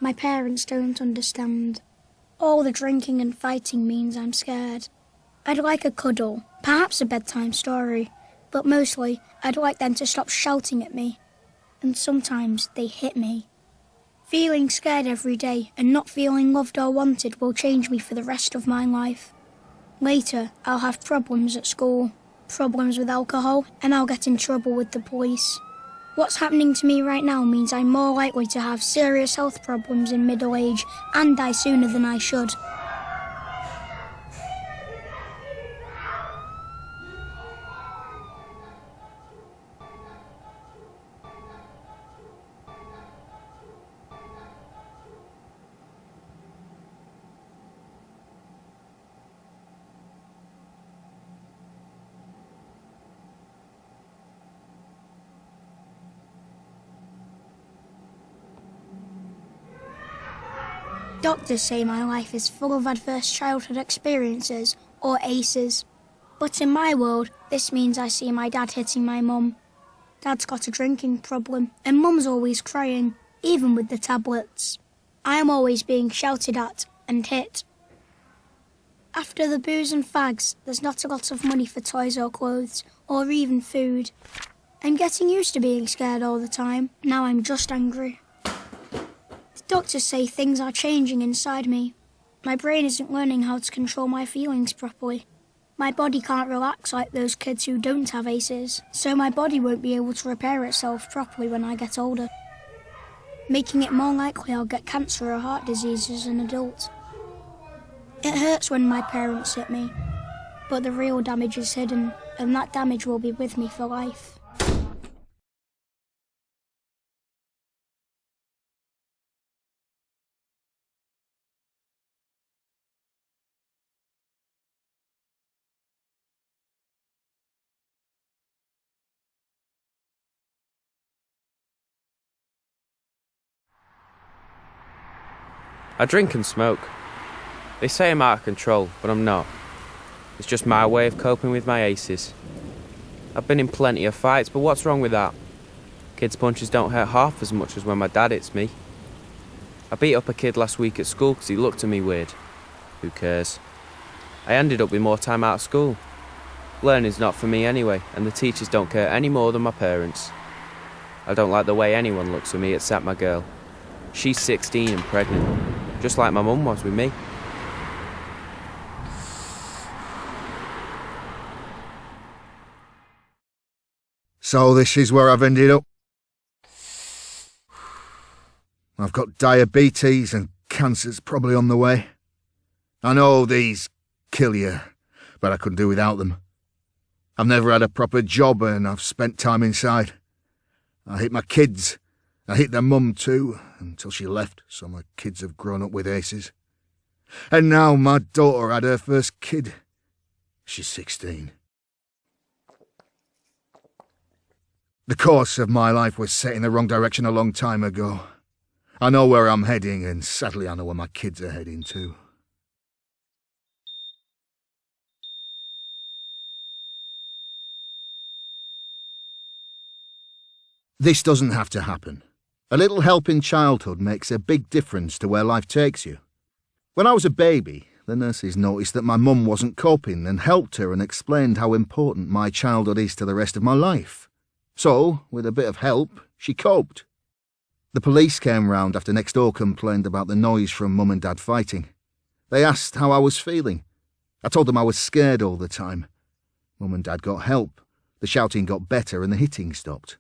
My parents don't understand. All the drinking and fighting means I'm scared. I'd like a cuddle, perhaps a bedtime story, but mostly I'd like them to stop shouting at me. And sometimes they hit me. Feeling scared every day and not feeling loved or wanted will change me for the rest of my life. Later, I'll have problems at school, problems with alcohol, and I'll get in trouble with the police. What's happening to me right now means I'm more likely to have serious health problems in middle age and die sooner than I should. Doctors say my life is full of adverse childhood experiences, or ACEs. But in my world, this means I see my dad hitting my mum. Dad's got a drinking problem, and mum's always crying, even with the tablets. I'm always being shouted at and hit. After the booze and fags, there's not a lot of money for toys or clothes, or even food. I'm getting used to being scared all the time. Now I'm just angry. Doctors say things are changing inside me. My brain isn't learning how to control my feelings properly. My body can't relax like those kids who don't have ACEs, so my body won't be able to repair itself properly when I get older, making it more likely I'll get cancer or heart disease as an adult. It hurts when my parents hit me, but the real damage is hidden, and that damage will be with me for life. I drink and smoke. They say I'm out of control, but I'm not. It's just my way of coping with my ACEs. I've been in plenty of fights, but what's wrong with that? Kids' punches don't hurt half as much as when my dad hits me. I beat up a kid last week at school because he looked at me weird. Who cares? I ended up with more time out of school. Learning's not for me anyway, and the teachers don't care any more than my parents. I don't like the way anyone looks at me except my girl. She's 16 and pregnant, just like my mum was with me. So this is where I've ended up. I've got diabetes and cancer's probably on the way. I know these kill you, but I couldn't do without them. I've never had a proper job and I've spent time inside. I hate my kids. I hate their mum too, until she left, so my kids have grown up with ACEs. And now my daughter had her first kid. She's 16. The course of my life was set in the wrong direction a long time ago. I know where I'm heading, and sadly I know where my kids are heading too. This doesn't have to happen. A little help in childhood makes a big difference to where life takes you. When I was a baby, the nurses noticed that my mum wasn't coping and helped her and explained how important my childhood is to the rest of my life. So, with a bit of help, she coped. The police came round after next door complained about the noise from Mum and Dad fighting. They asked how I was feeling. I told them I was scared all the time. Mum and Dad got help. The shouting got better and the hitting stopped.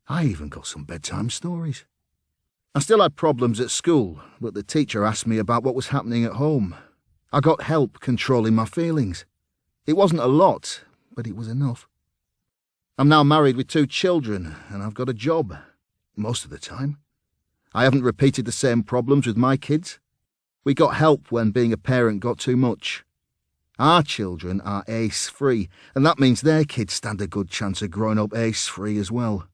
I even got some bedtime stories. I still had problems at school, but the teacher asked me about what was happening at home. I got help controlling my feelings. It wasn't a lot, but it was enough. I'm now married with 2 children, and I've got a job, most of the time. I haven't repeated the same problems with my kids. We got help when being a parent got too much. Our children are ACE-free, and that means their kids stand a good chance of growing up ACE-free as well.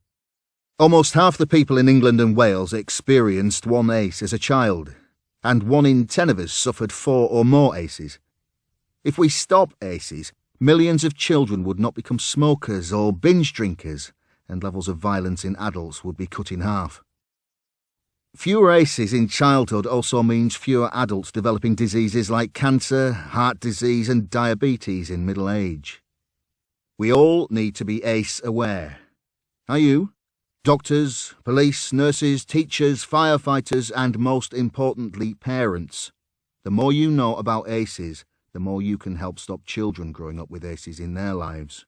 Almost half the people in England and Wales experienced one ACE as a child, and 1 in 10 of us suffered 4 or more ACEs. If we stop ACEs, millions of children would not become smokers or binge drinkers, and levels of violence in adults would be cut in half. Fewer ACEs in childhood also means fewer adults developing diseases like cancer, heart disease and diabetes in middle age. We all need to be ACE aware. Are you? Doctors, police, nurses, teachers, firefighters and most importantly parents. The more you know about ACEs, the more you can help stop children growing up with ACEs in their lives.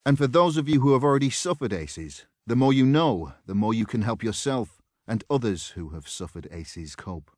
And for those of you who have already suffered ACEs, the more you know, the more you can help yourself and others who have suffered ACEs cope.